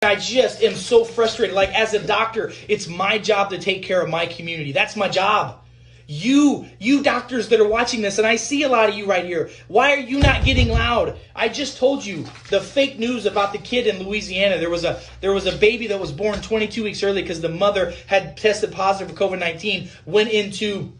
I just am so frustrated. Like, as a doctor, it's my job to take care of my community. That's my job. You doctors that are watching this, and I see a lot of you right here, why are you not getting loud? I just told you the fake news about the kid in Louisiana. There was a baby that was born 22 weeks early because the mother had tested positive for COVID-19, went into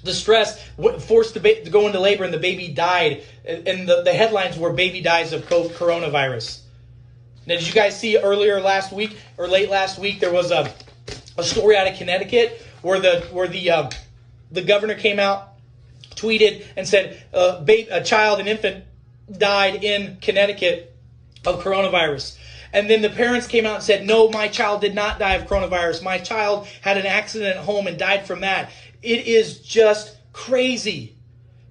distress, forced to go into labor, and the baby died. And the headlines were "Baby dies of coronavirus." Now, did you guys see earlier last week or late last week there was a story out of Connecticut where the governor came out, tweeted, and said a child, an infant, died in Connecticut of coronavirus. And then the parents came out and said, no, my child did not die of coronavirus. My child had an accident at home and died from that. It is just crazy.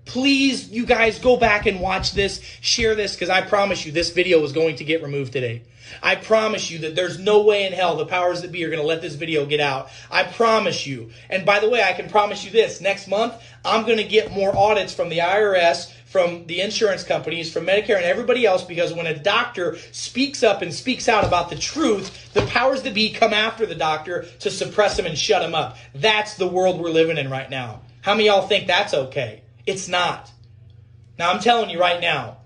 Please, you guys, go back and watch this, share this, because I promise you this video is going to get removed today. I promise you that there's no way in hell the powers that be are going to let this video get out. I promise you. And by the way, I can promise you this. Next month, I'm going to get more audits from the IRS, from the insurance companies, from Medicare, and everybody else, because when a doctor speaks up and speaks out about the truth, the powers that be come after the doctor to suppress him and shut him up. That's the world we're living in right now. How many of y'all think that's okay? It's not. Now, I'm telling you right now,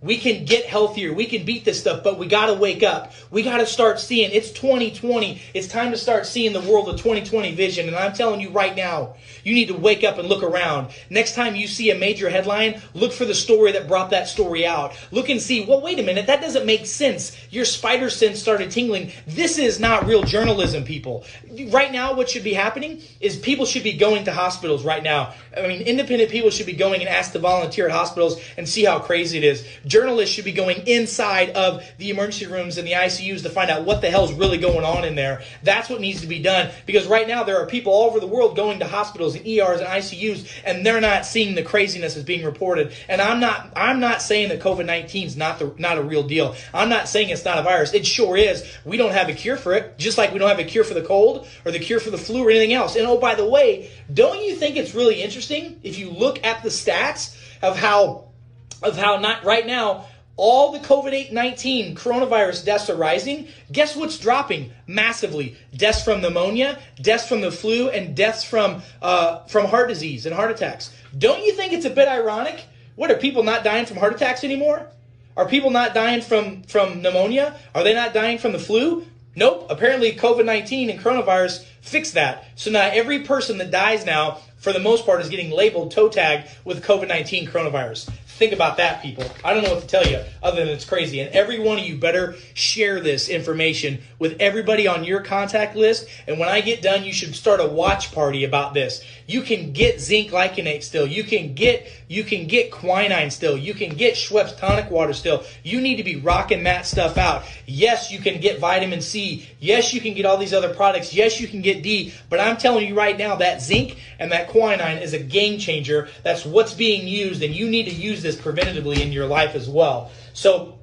we can get healthier. We can beat this stuff, but we got to wake up. We got to start seeing. It's 2020. It's time to start seeing the world of 2020 vision. And I'm telling you right now, you need to wake up and look around. Next time you see a major headline, look for the story that brought that story out. Look and see, well, wait a minute, that doesn't make sense. Your spider sense started tingling. This is not real journalism, people. Right now, what should be happening is people should be going to hospitals right now. I mean, independent people should be going and ask to volunteer at hospitals and see how crazy it is. Journalists should be going inside of the emergency rooms and the ICUs to find out what the hell is really going on in there. That's what needs to be done, because right now there are people all over the world going to hospitals and ERs and ICUs, and they're not seeing the craziness that's being reported. And I'm not saying that COVID-19 is not a real deal. I'm not saying it's not a virus. It sure is. We don't have a cure for it, just like we don't have a cure for the cold or the cure for the flu or anything else. And oh, by the way, don't you think it's really interesting if you look at the stats of how not right now all the COVID-19 coronavirus deaths are rising? Guess what's dropping massively? Deaths from pneumonia, deaths from the flu, and deaths from heart disease and heart attacks. Don't you think it's a bit ironic? What, are people not dying from heart attacks anymore? Are people not dying from pneumonia? Are they not dying from the flu? Nope. Apparently COVID-19 and coronavirus fixed that. So now every person that dies now, for the most part, is getting labeled, toe tagged with COVID-19 coronavirus. Think about that, people. I don't know what to tell you other than it's crazy. And every one of you better share this information with everybody on your contact list. And when I get done, you should start a watch party about this. You can get zinc glycinate still. You can get quinine still. You can get Schweppes tonic water still. You need to be rocking that stuff out. Yes, you can get vitamin C. Yes, you can get all these other products. Yes, you can get D. But I'm telling you right now, that zinc and that quinine is a game changer. That's what's being used, and you need to use this preventatively in your life as well. So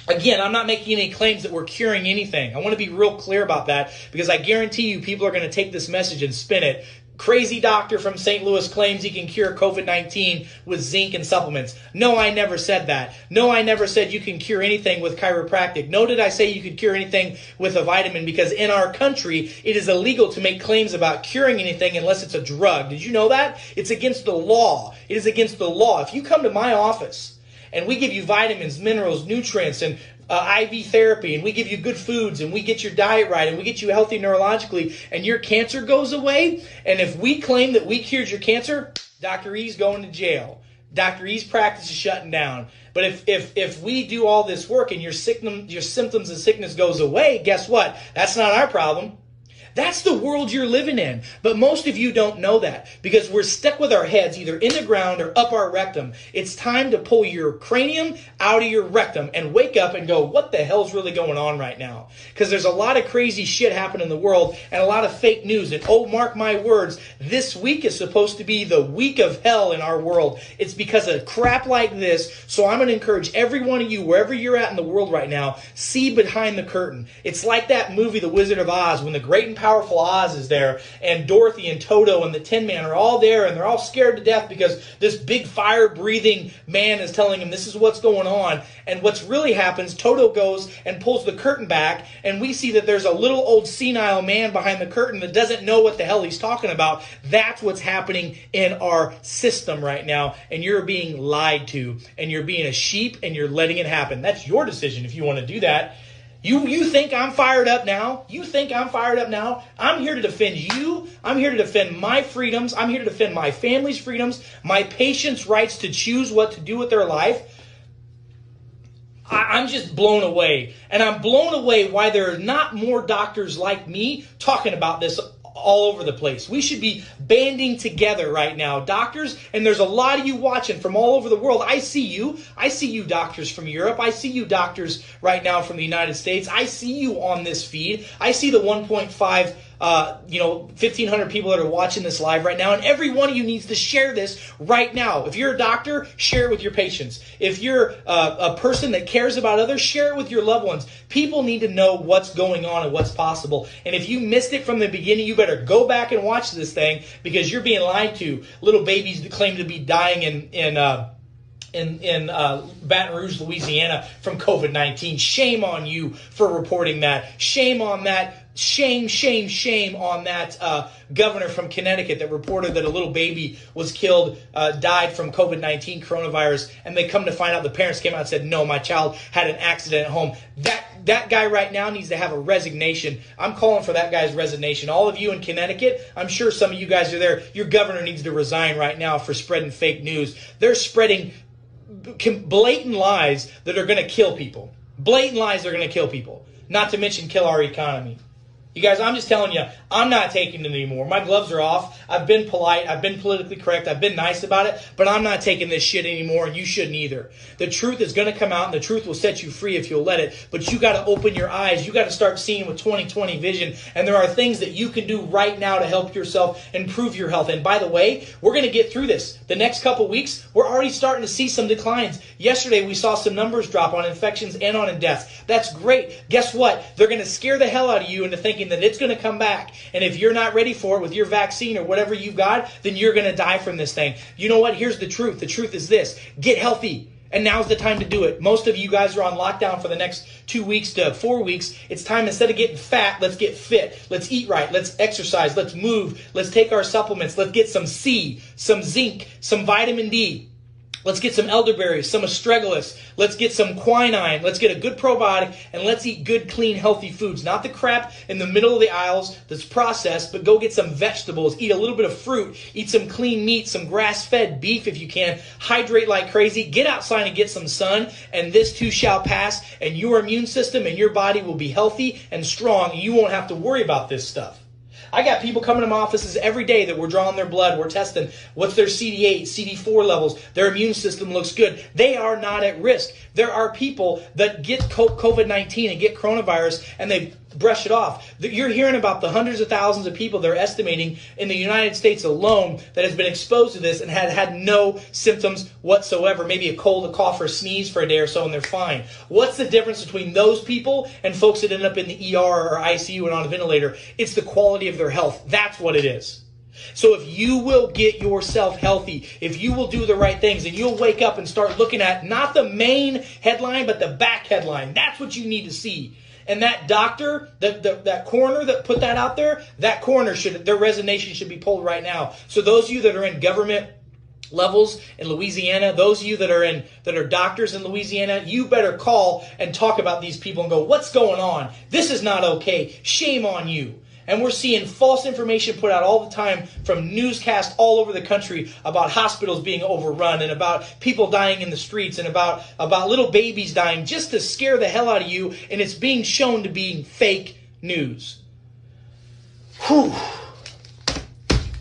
again, I'm not making any claims that we're curing anything. I want to be real clear about that, because I guarantee you people are going to take this message and spin it. Crazy doctor from St. Louis claims he can cure COVID-19 with zinc and supplements. No, I never said that. No, I never said you can cure anything with chiropractic. No, did I say you could cure anything with a vitamin, because in our country, it is illegal to make claims about curing anything unless it's a drug. Did you know that? It's against the law. It is against the law. If you come to my office and we give you vitamins, minerals, nutrients, and IV therapy, and we give you good foods, and we get your diet right, and we get you healthy neurologically, and your cancer goes away, and if we claim that we cured your cancer, Dr. E's going to jail. Dr. E's practice is shutting down. But if we do all this work and your symptoms and sickness goes away, guess what? That's not our problem. That's the world you're living in. But most of you don't know that, because we're stuck with our heads either in the ground or up our rectum. It's time to pull your cranium out of your rectum and wake up and go, what the hell's really going on right now? Because there's a lot of crazy shit happening in the world and a lot of fake news. And oh, mark my words, this week is supposed to be the week of hell in our world. It's because of crap like this. So I'm going to encourage every one of you, wherever you're at in the world right now, see behind the curtain. It's like that movie, The Wizard of Oz, when the great and powerful Oz is there, and Dorothy and Toto and the Tin Man are all there, and they're all scared to death because this big fire-breathing man is telling them this is what's going on. And what's really happens, Toto goes and pulls the curtain back, and we see that there's a little old senile man behind the curtain that doesn't know what the hell he's talking about. That's what's happening in our system right now, and you're being lied to, and you're being a sheep, and you're letting it happen. That's your decision if you want to do that. You think I'm fired up now? You think I'm fired up now? I'm here to defend you. I'm here to defend my freedoms. I'm here to defend my family's freedoms, my patients' rights to choose what to do with their life. I'm just blown away. And I'm blown away why there are not more doctors like me talking about this all over the place. We should be banding together right now, doctors, and there's a lot of you watching from all over the world. I see you. I see you doctors from Europe. I see you doctors right now from the United States. I see you on this feed. I see the 1.5 1,500 people that are watching this live right now, and every one of you needs to share this right now. If you're a doctor, share it with your patients. If you're a person that cares about others, share it with your loved ones. People need to know what's going on and what's possible. And if you missed it from the beginning, you better go back and watch this thing because you're being lied to. Little babies that claim to be dying in Baton Rouge, Louisiana from COVID-19. Shame on you for reporting that. Shame on that. Shame on that governor from Connecticut that reported that a little baby was killed, died from COVID-19 coronavirus, and they come to find out the parents came out and said, no, my child had an accident at home. That guy right now needs to have a resignation. I'm calling for that guy's resignation. All of you in Connecticut, I'm sure some of you guys are there. Your governor needs to resign right now for spreading fake news. They're spreading blatant lies that are going to kill people. Blatant lies that are going to kill people. Not to mention kill our economy. You guys, I'm just telling you, I'm not taking it anymore. My gloves are off. I've been polite. I've been politically correct. I've been nice about it. But I'm not taking this shit anymore, and you shouldn't either. The truth is going to come out, and the truth will set you free if you'll let it. But you got to open your eyes. You got to start seeing with 20/20 vision. And there are things that you can do right now to help yourself improve your health. And by the way, we're going to get through this. The next couple weeks, we're already starting to see some declines. Yesterday, we saw some numbers drop on infections and on deaths. That's great. Guess what? They're going to scare the hell out of you into thinking that it's going to come back. And if you're not ready for it with your vaccine or whatever you've got, then you're going to die from this thing. You know what? Here's the truth. The truth is this. Get healthy. And now's the time to do it. Most of you guys are on lockdown for the next 2 weeks to 4 weeks. It's time, instead of getting fat, let's get fit. Let's eat right. Let's exercise. Let's move. Let's take our supplements. Let's get some C, some zinc, some vitamin D. Let's get some elderberries, some astragalus. Let's get some quinine. Let's get a good probiotic, and let's eat good, clean, healthy foods. Not the crap in the middle of the aisles that's processed, but go get some vegetables. Eat a little bit of fruit. Eat some clean meat, some grass-fed beef if you can. Hydrate like crazy. Get outside and get some sun, and this too shall pass, and your immune system and your body will be healthy and strong, and you won't have to worry about this stuff. I got people coming to my offices every day that we're drawing their blood. We're testing what's their CD8, CD4 levels. Their immune system looks good. They are not at risk. There are people that get COVID-19 and get coronavirus and they brush it off. You're hearing about the hundreds of thousands of people they're estimating in the United States alone that has been exposed to this and had no symptoms whatsoever. Maybe a cold, a cough, or a sneeze for a day or so and they're fine. What's the difference between those people and folks that end up in the ER or ICU and on a ventilator? It's the quality of their health. That's what it is. So if you will get yourself healthy, if you will do the right things, and you'll wake up and start looking at not the main headline, but the back headline. That's what you need to see. And that doctor, that coroner that put that out there, that coroner their resignation should be pulled right now. So those of you that are in government levels in Louisiana, those of you that are doctors in Louisiana, you better call and talk about these people and go, what's going on? This is not okay. Shame on you. And we're seeing false information put out all the time from newscasts all over the country about hospitals being overrun and about people dying in the streets and about little babies dying just to scare the hell out of you. And it's being shown to be fake news. Whew.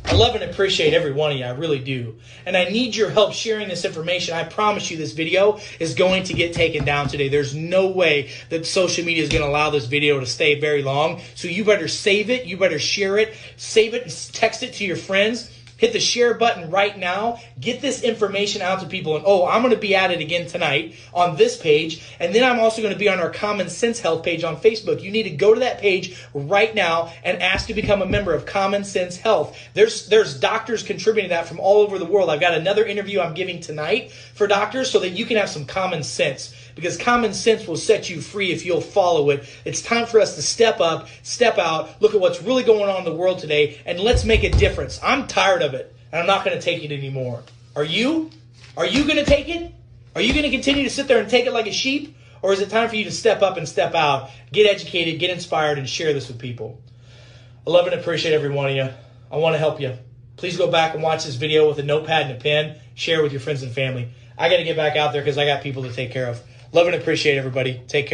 I love and appreciate every one of you. I really do. And I need your help sharing this information. I promise you this video is going to get taken down today. There's no way that social media is going to allow this video to stay very long. So you better save it. You better share it. Save it and text it to your friends. Hit the share button right now. Get this information out to people. And I'm going to be at it again tonight on this page. And then I'm also going to be on our Common Sense Health page on Facebook. You need to go to that page right now and ask to become a member of Common Sense Health. There's doctors contributing to that from all over the world. I've got another interview I'm giving tonight for doctors so that you can have some common sense, because common sense will set you free if you'll follow it. It's time for us to step up, step out, look at what's really going on in the world today, and let's make a difference. I'm tired of it, and I'm not going to take it anymore. Are you? Are you going to take it? Are you going to continue to sit there and take it like a sheep? Or is it time for you to step up and step out, get educated, get inspired, and share this with people? I love and appreciate every one of you. I want to help you. Please go back and watch this video with a notepad and a pen. Share with your friends and family. I got to get back out there because I got people to take care of. Love and appreciate everybody. Take care.